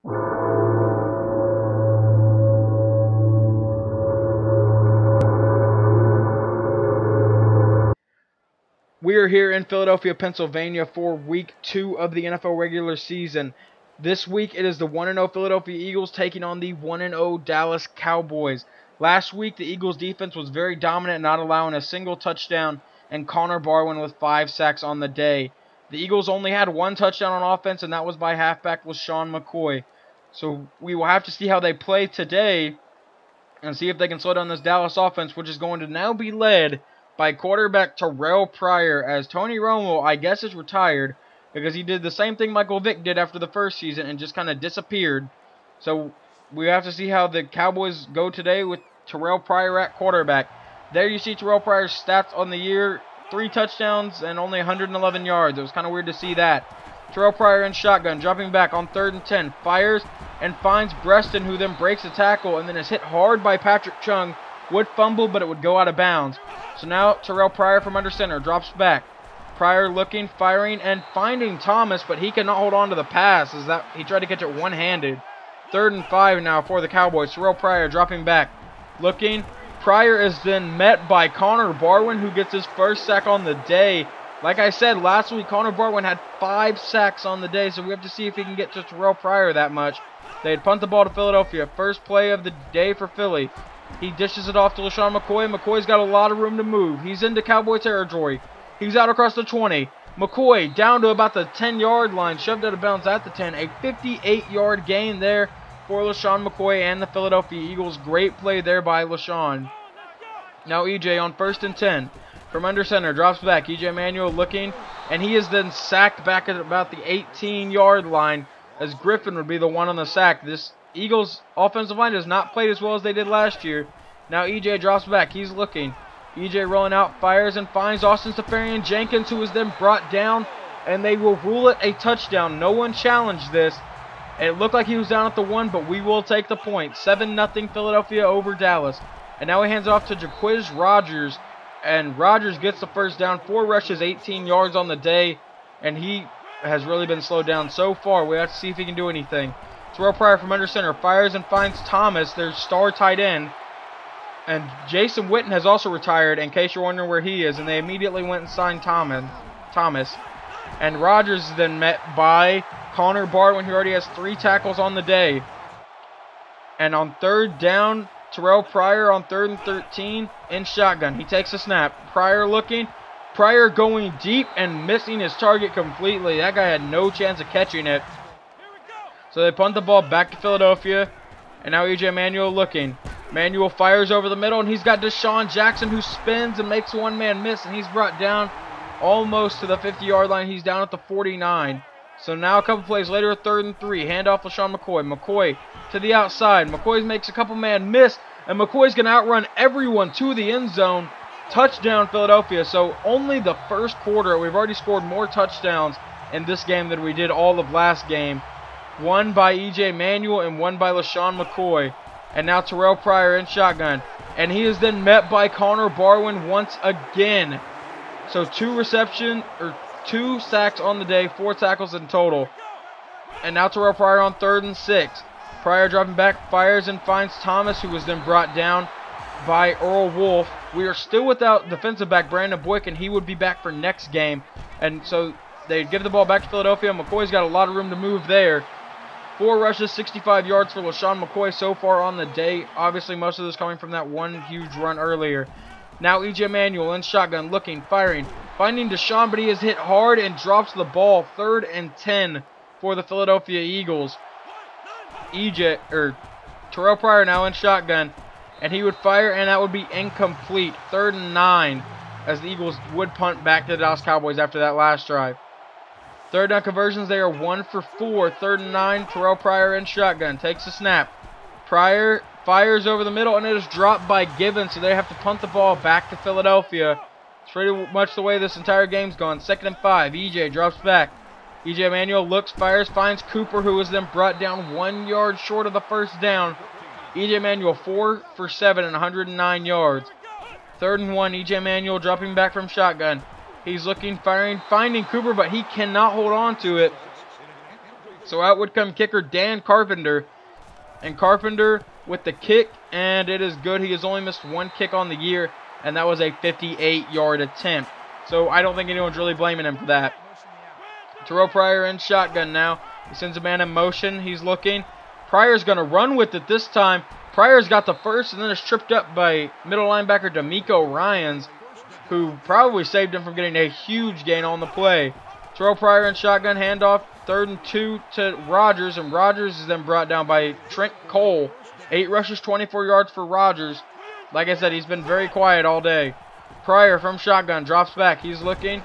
We are here in Philadelphia, Pennsylvania for week 2 of the NFL regular season. This week it is the 1-0 Philadelphia Eagles taking on the 1-0 Dallas Cowboys. Last week the Eagles defense was very dominant, not allowing a single touchdown, and Connor Barwin with 5 sacks on the day. The Eagles only had 1 touchdown on offense, and that was by halfback LeSean McCoy. So we will have to see how they play today and see if they can slow down this Dallas offense, which is going to now be led by quarterback Terrell Pryor, as Tony Romo, I guess, is retired because he did the same thing Michael Vick did after the first season and just kind of disappeared. So we have to see how the Cowboys go today with Terrell Pryor at quarterback. There you see Terrell Pryor's stats on the year: 3 touchdowns and only 111 yards. It was kind of weird to see that. Terrell Pryor in shotgun, dropping back on 3rd and 10, fires and finds Breston, who then breaks a tackle and then is hit hard by Patrick Chung. Would fumble, but it would go out of bounds. So now Terrell Pryor from under center drops back. Pryor looking, firing, and finding Thomas, but he cannot hold on to the pass as that he tried to catch it one-handed. 3rd and 5 now for the Cowboys. Terrell Pryor dropping back, looking. Pryor is then met by Connor Barwin, who gets his first sack on the day. Like I said last week, Connor Barwin had 5 sacks on the day, so we have to see if he can get to Terrell Pryor that much. They'd punt the ball to Philadelphia. First play of the day for Philly. He dishes it off to LeSean McCoy. McCoy's got a lot of room to move. He's into Cowboy territory. He's out across the 20. McCoy down to about the 10-yard line. Shoved out of bounds at the 10. A 58-yard gain there for LeSean McCoy and the Philadelphia Eagles. Great play there by LeSean. Now EJ on 1st and 10. From under center. Drops back. EJ Manuel looking. And he is then sacked back at about the 18-yard line, as Griffin would be the one on the sack. This Eagles offensive line has not played as well as they did last year. Now EJ drops back. He's looking. EJ rolling out, fires and finds Austin Seferian-Jenkins, who is then brought down, and they will rule it a touchdown. No one challenged this. It looked like he was down at the 1, but we will take the point. 7-0 Philadelphia over Dallas. And now he hands off to Jaquiz Rogers, and Rogers gets the first down. 4 rushes, 18 yards on the day, and he has really been slowed down so far. We have to see if he can do anything. Terrell Pryor from under center fires and finds Thomas, their star tight end. And Jason Witten has also retired, in case you're wondering where he is, and they immediately went and signed Thomas. And Rogers is then met by Connor Barwin, who already has 3 tackles on the day. And on 3rd down, Terrell Pryor on 3rd and 13 in shotgun. He takes a snap. Pryor looking. Pryor going deep and missing his target completely. That guy had no chance of catching it. So they punt the ball back to Philadelphia. And now EJ Manuel looking. Manuel fires over the middle, and he's got Deshaun Jackson, who spins and makes one man miss, and he's brought down almost to the 50-yard line. He's down at the 49. So now a couple plays later, 3rd and 3. Handoff LeSean McCoy. McCoy to the outside. McCoy makes a couple man miss, and McCoy's going to outrun everyone to the end zone. Touchdown Philadelphia. So only the first quarter, we've already scored more touchdowns in this game than we did all of last game. 1 by EJ Manuel and 1 by LeSean McCoy. And now Terrell Pryor in shotgun. And he is then met by Connor Barwin once again. So 2 sacks on the day, 4 tackles in total. And now Terrell Pryor on 3rd and 6. Pryor dropping back, fires and finds Thomas, who was then brought down by Earl Wolf. We are still without defensive back Brandon Boykin. He would be back for next game. And so they give the ball back to Philadelphia. McCoy's got a lot of room to move there. 4 rushes, 65 yards for LeSean McCoy so far on the day. Obviously, most of this coming from that one huge run earlier. Now EJ Manuel in shotgun, looking, firing, finding Deshaun, but he is hit hard and drops the ball. 3rd and 10 for the Philadelphia Eagles. Terrell Pryor now in shotgun, and he would fire, and that would be incomplete. 3rd and 9, as the Eagles would punt back to the Dallas Cowboys after that last drive. 3rd down conversions, they are 1 for 4. 3rd and 9, Terrell Pryor in shotgun. Takes a snap. Pryor fires over the middle, and it is dropped by Gibbons, so they have to punt the ball back to Philadelphia. It's pretty much the way this entire game's gone. 2nd and 5, EJ drops back. EJ Manuel looks, fires, finds Cooper, who was then brought down 1 yard short of the first down. EJ Manuel 4 for 7 and 109 yards. 3rd and 1, EJ Manuel dropping back from shotgun. He's looking, firing, finding Cooper, but he cannot hold on to it. So out would come kicker Dan Carpenter. And Carpenter with the kick, and it is good. He has only missed one kick on the year, and that was a 58-yard attempt. So I don't think anyone's really blaming him for that. Terrell Pryor in shotgun now. He sends a man in motion. He's looking. Pryor's going to run with it this time. Pryor's got the first and then is tripped up by middle linebacker D'Amico Ryans, who probably saved him from getting a huge gain on the play. Terrell Pryor in shotgun handoff. 3rd and 2 to Rogers, and Rogers is then brought down by Trent Cole. 8 rushes, 24 yards for Rogers. Like I said, he's been very quiet all day. Pryor from shotgun drops back. He's looking,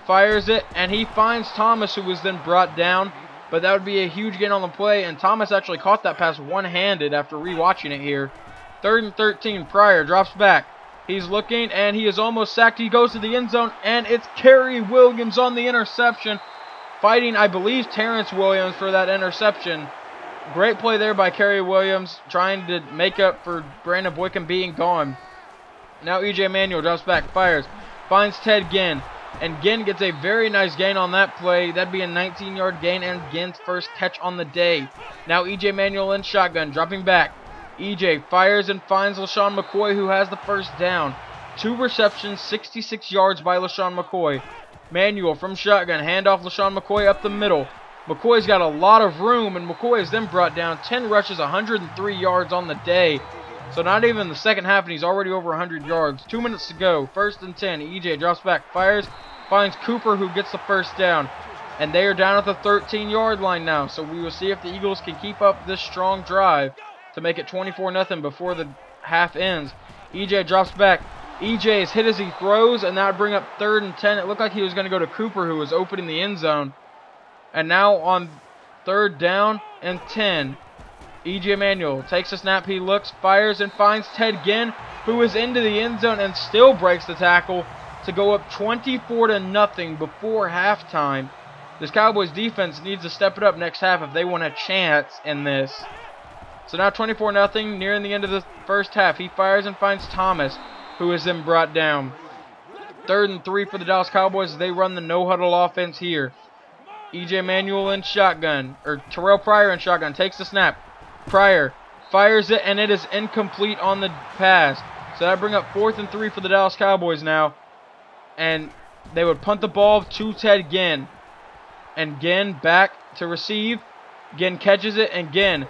fires it, and he finds Thomas, who was then brought down. But that would be a huge gain on the play, and Thomas actually caught that pass one-handed after rewatching it here. 3rd and 13, Pryor drops back. He's looking, and he is almost sacked. He goes to the end zone, and it's Kerry Williams on the interception. Fighting, I believe, Terrence Williams for that interception. Great play there by Kerry Williams, trying to make up for Brandon Boykin being gone. Now E.J. Manuel drops back, fires, finds Ted Ginn. And Ginn gets a very nice gain on that play. That'd be a 19-yard gain and Ginn's first catch on the day. Now E.J. Manuel in shotgun, dropping back. E.J. fires and finds LaShawn McCoy, who has the first down. 2 receptions, 66 yards by LaShawn McCoy. Manuel from shotgun, handoff LaShawn McCoy up the middle. McCoy's got a lot of room, and McCoy is then brought down. 10 rushes, 103 yards on the day. So not even the second half, and he's already over 100 yards. 2 minutes to go. 1st and 10. EJ drops back, fires, finds Cooper, who gets the first down. And they are down at the 13-yard line now. So we will see if the Eagles can keep up this strong drive to make it 24-0 before the half ends. EJ drops back. EJ is hit as he throws, and that would bring up 3rd and 10. It looked like he was going to go to Cooper, who was open in the end zone. And now on 3rd down and 10, E.J. Manuel takes a snap, he looks, fires, and finds Ted Ginn, who is into the end zone and still breaks the tackle to go up 24-0 before halftime. This Cowboys defense needs to step it up next half if they want a chance in this. So now 24-0, nearing the end of the first half. He fires and finds Thomas, who is then brought down. 3rd and 3 for the Dallas Cowboys as they run the no-huddle offense here. E.J. Manuel in shotgun, or Terrell Pryor in shotgun, takes the snap. Pryor fires it, and it is incomplete on the pass. So that brings up 4th and 3 for the Dallas Cowboys now. And they would punt the ball to Ted Ginn. And Ginn back to receive. Ginn catches it, and Ginn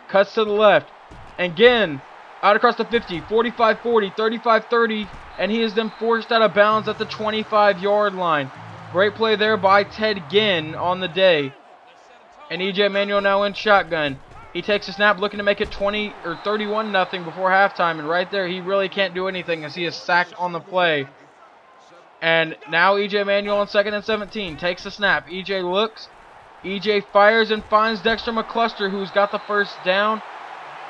cuts to the left. And Ginn out across the 50, 45-40, 35-30, and he is then forced out of bounds at the 25-yard line. Great play there by Ted Ginn on the day. And E.J. Manuel now in shotgun. He takes a snap looking to make it 20 or 31-0 before halftime. And right there, he really can't do anything as he is sacked on the play. And now E.J. Manuel on 2nd and 17 takes the snap. E.J. looks. E.J. fires and finds Dexter McCluster, who's got the first down.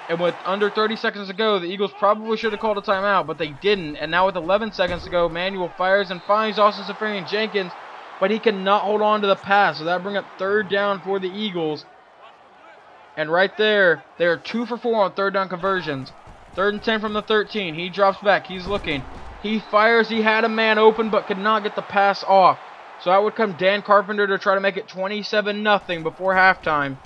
And with under 30 seconds to go, the Eagles probably should have called a timeout, but they didn't. And now with 11 seconds to go, Manuel fires and finds Austin Seferian-Jenkins, but he cannot hold on to the pass. So that brings up 3rd down for the Eagles. And right there, they are 2 for 4 on 3rd down conversions. 3rd and 10 from the 13. He drops back. He's looking. He fires. He had a man open, but could not get the pass off. So out would come Dan Carpenter to try to make it 27-0 before halftime.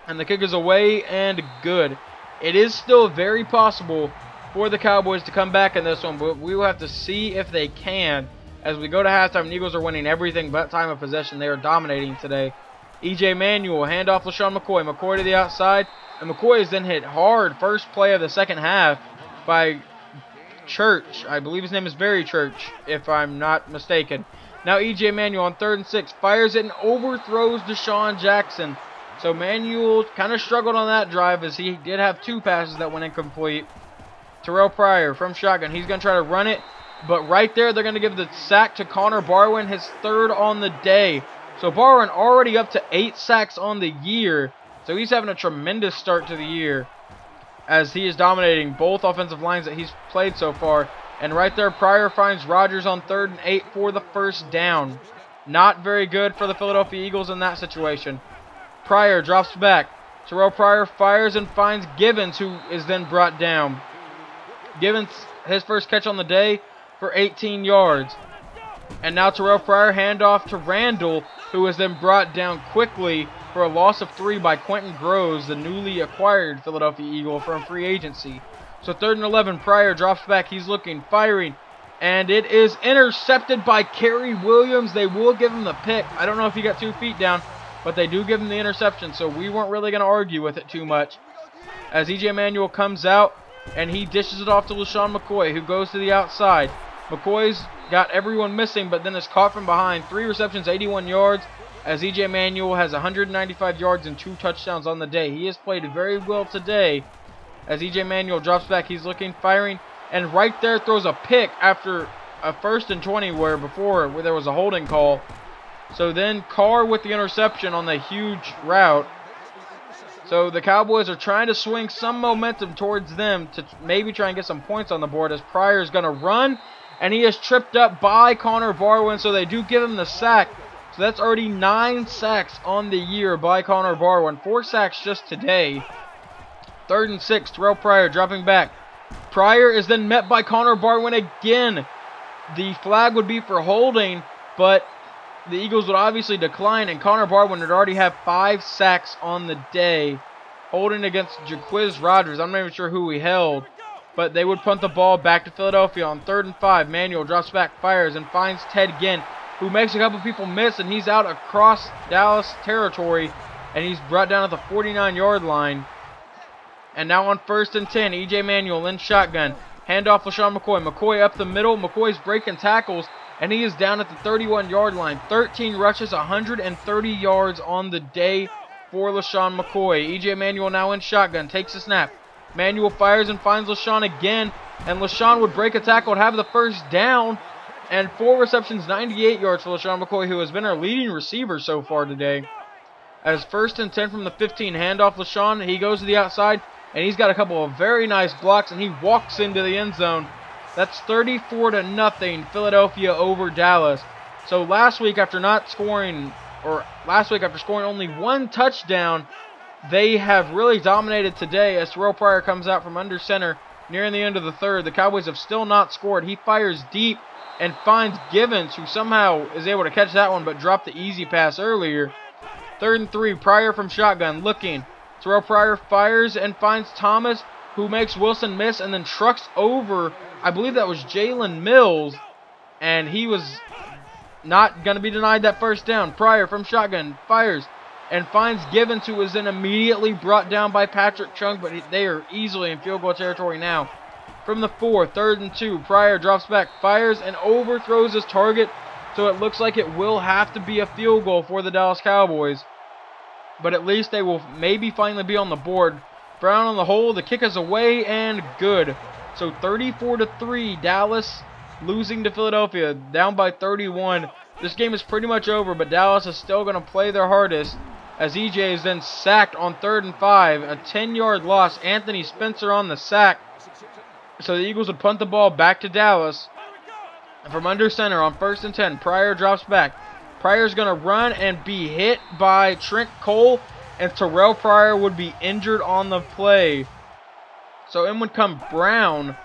And the kick is away and good. It is still very possible for the Cowboys to come back in this one, but we will have to see if they can. As we go to halftime, the Eagles are winning everything but time of possession. They are dominating today. E.J. Manuel, handoff LaShawn McCoy. McCoy to the outside, and McCoy is then hit hard. First play of the second half by Church. I believe his name is Barry Church, if I'm not mistaken. Now E.J. Manuel on 3rd and 6, fires it and overthrows Deshaun Jackson. So Manuel kind of struggled on that drive as he did have 2 passes that went incomplete. Terrell Pryor from shotgun. He's going to try to run it. But right there, they're going to give the sack to Connor Barwin, his 3rd on the day. So Barwin already up to 8 sacks on the year. So he's having a tremendous start to the year as he is dominating both offensive lines that he's played so far. And right there, Pryor finds Rogers on 3rd and 8 for the first down. Not very good for the Philadelphia Eagles in that situation. Pryor drops back. Terrell Pryor fires and finds Givens, who is then brought down. Givens, his first catch on the day for 18 yards. And now Terrell Pryor handoff to Randall, who is then brought down quickly. for a loss of 3 by Quentin Groves, the newly acquired Philadelphia Eagle from free agency. So 3rd and 11, Pryor drops back. He's looking, firing, and it is intercepted by Kerry Williams. They will give him the pick. I don't know if he got 2 feet down, but they do give him the interception, so we weren't really going to argue with it too much. As E.J. Manuel comes out, and he dishes it off to LaShawn McCoy, who goes to the outside. McCoy's got everyone missing, but then is caught from behind. 3 receptions, 81 yards, as E.J. Manuel has 195 yards and 2 touchdowns on the day. He has played very well today. As E.J. Manuel drops back, he's looking, firing, and right there throws a pick after a 1st and 20 where there was a holding call. So then Carr with the interception on the huge route. So the Cowboys are trying to swing some momentum towards them to maybe try and get some points on the board, as Pryor is going to run, and he is tripped up by Connor Barwin, so they do give him the sack. So that's already 9 sacks on the year by Connor Barwin. 4 sacks just today. 3rd and 6, Terrell Pryor dropping back. Pryor is then met by Connor Barwin again. The flag would be for holding, but the Eagles would obviously decline, and Connor Barwin would already have 5 sacks on the day, holding against Jaquiz Rodgers. I'm not even sure who he held, but they would punt the ball back to Philadelphia on 3rd and 5. Manuel drops back, fires, and finds Ted Ginn, who makes a couple people miss, and he's out across Dallas territory, and he's brought down at the 49-yard line. And now on 1st and 10, E.J. Manuel in shotgun. Handoff LaShawn McCoy. McCoy up the middle. McCoy's breaking tackles, and he is down at the 31-yard line. 13 rushes, 130 yards on the day for LaShawn McCoy. E.J. Manuel now in shotgun. Takes a snap. Manuel fires and finds LaShawn again, and LaShawn would break a tackle and have the 1st down. And 4 receptions, 98 yards for LaShawn McCoy, who has been our leading receiver so far today. As 1st and 10 from the 15, handoff LaShawn. He goes to the outside, and he's got a couple of very nice blocks, and he walks into the end zone. That's 34-0 Philadelphia over Dallas. So last week after scoring only 1 touchdown, they have really dominated today as Terrell Pryor comes out from under center nearing the end of the 3rd. The Cowboys have still not scored. He fires deep and finds Givens, who somehow is able to catch that one but dropped the easy pass earlier. 3rd and 3, Pryor from shotgun looking. Terrell Pryor fires and finds Thomas, who makes Wilson miss and then trucks over, I believe that was Jalen Mills, and he was not going to be denied that 1st down. Pryor from shotgun fires and finds Givens, who was then immediately brought down by Patrick Chung, but they are easily in field goal territory now. From the 4, 3rd and 2, Pryor drops back, fires, and overthrows his target, so it looks like it will have to be a field goal for the Dallas Cowboys. But at least they will maybe finally be on the board. Brown on the hole, the kick is away, and good. So 34-3, Dallas losing to Philadelphia, down by 31. This game is pretty much over, but Dallas is still going to play their hardest, as EJ is then sacked on 3rd and 5. A 10-yard loss. Anthony Spencer on the sack. So the Eagles would punt the ball back to Dallas. From under center on 1st and 10, Pryor drops back. Pryor's going to run and be hit by Trent Cole, and Terrell Pryor would be injured on the play. So in would come Brown.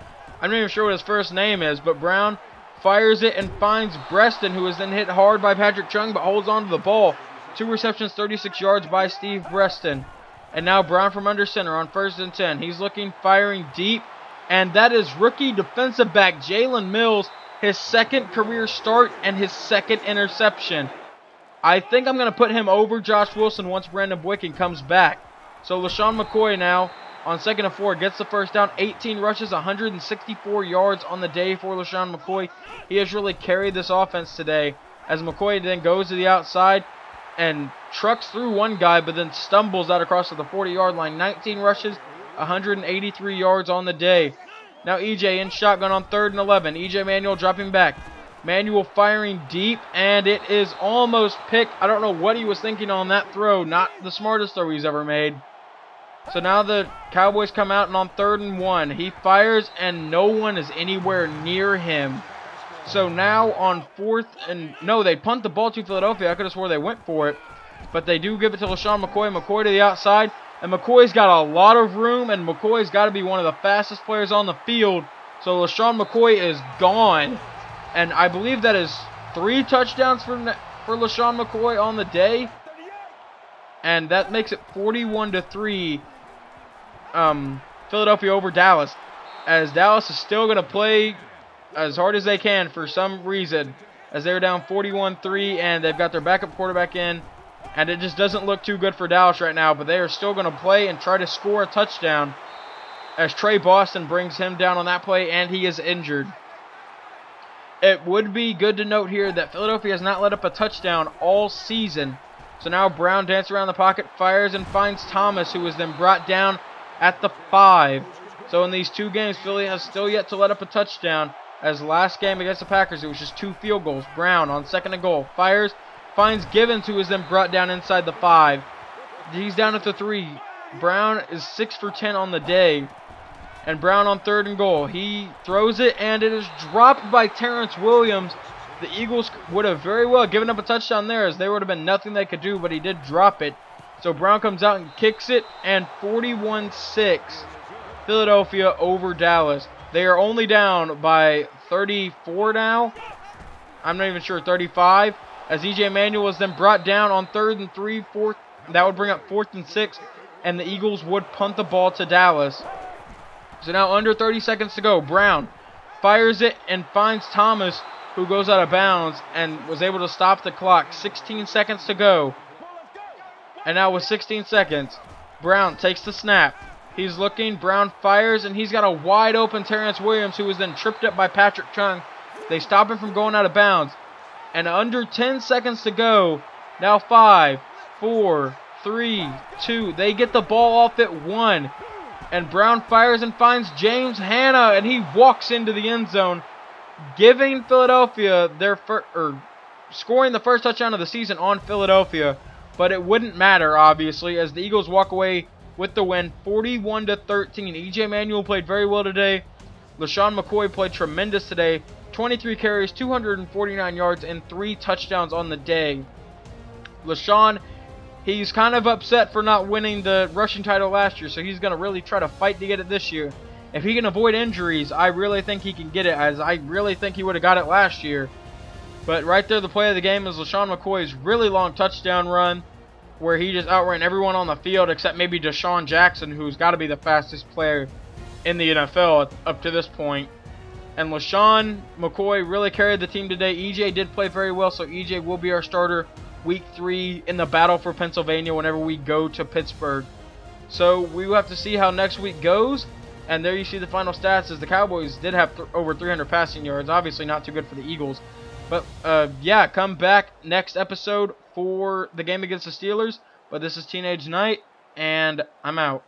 I'm not even sure what his first name is, but Brown fires it and finds Breston, who is then hit hard by Patrick Chung, but holds on to the ball. 2 receptions, 36 yards by Steve Breston. And now Brown from under center on 1st and 10. He's looking, firing deep, and that is rookie defensive back Jalen Mills, his 2nd career start and his 2nd interception. I think I'm going to put him over Josh Wilson once Brandon Boykin comes back. So LaShawn McCoy now on 2nd and 4 gets the 1st down. 18 rushes, 164 yards on the day for LaShawn McCoy. He has really carried this offense today, as McCoy then goes to the outside and trucks through one guy, but then stumbles out across to the 40-yard line. 19 rushes, 183 yards on the day. Now EJ in shotgun on 3rd and 11. EJ Manuel dropping back. Manuel firing deep, and it is almost picked. I don't know what he was thinking on that throw. Not the smartest throw he's ever made. So now the Cowboys come out, and on 3rd and 1, he fires, and no one is anywhere near him. So now on 4th and... No, they punt the ball to Philadelphia. I could have swore they went for it. But they do give it to LaShawn McCoy. McCoy to the outside. And McCoy's got a lot of room, and McCoy's got to be one of the fastest players on the field. So LaShawn McCoy is gone. And I believe that is 3 touchdowns for LaShawn McCoy on the day. And that makes it 41-3 Philadelphia over Dallas. As Dallas is still going to play as hard as they can for some reason. As they're down 41-3 and they've got their backup quarterback in. And it just doesn't look too good for Dallas right now. But they are still going to play and try to score a touchdown. As Trey Boston brings him down on that play and he is injured. It would be good to note here that Philadelphia has not let up a touchdown all season. So now Brown dances around the pocket, fires and finds Thomas, who was then brought down at the 5. So in these 2 games, Philly has still yet to let up a touchdown. As last game against the Packers, it was just 2 field goals. Brown on 2nd and goal, fires, finds Givens, who is then brought down inside the 5. He's down at the 3. Brown is 6 for 10 on the day. And Brown on 3rd and goal. He throws it, and it is dropped by Terrence Williams. The Eagles would have very well given up a touchdown there, as there would have been nothing they could do, but he did drop it. So Brown comes out and kicks it, and 41-6 Philadelphia over Dallas. They are only down by 34 now. I'm not even sure, 35. As E.J. Manuel is then brought down on 3rd and 3, 4th. That would bring up 4th and 6, and the Eagles would punt the ball to Dallas. So now under 30 seconds to go. Brown fires it and finds Thomas, who goes out of bounds and was able to stop the clock. 16 seconds to go. And now with 16 seconds, Brown takes the snap. He's looking. Brown fires, and he's got a wide open Terrence Williams, who was then tripped up by Patrick Chung. They stop him from going out of bounds. And under 10 seconds to go. Now 5, 4, 3, 2. They get the ball off at 1. And Brown fires and finds James Hanna, and he walks into the end zone, giving Philadelphia their scoring the first touchdown of the season on Philadelphia. But it wouldn't matter, obviously, as the Eagles walk away with the win, 41-13. E.J. Manuel played very well today. LaShawn McCoy played tremendous today. 23 carries, 249 yards, and 3 touchdowns on the day. LaShawn, he's kind of upset for not winning the rushing title last year, so he's going to really try to fight to get it this year. If he can avoid injuries, I really think he can get it, as I really think he would have got it last year. But right there, the play of the game is LaShawn McCoy's really long touchdown run, where he just outran everyone on the field except maybe Deshaun Jackson, who's got to be the fastest player in the NFL up to this point. And LaShawn McCoy really carried the team today. EJ did play very well, so EJ will be our starter Week 3 in the battle for Pennsylvania whenever we go to Pittsburgh. So we will have to see how next week goes. And there you see the final stats, as the Cowboys did have over 300 passing yards. Obviously not too good for the Eagles. But yeah, come back next episode for the game against the Steelers. But this is Teenage Knight, and I'm out.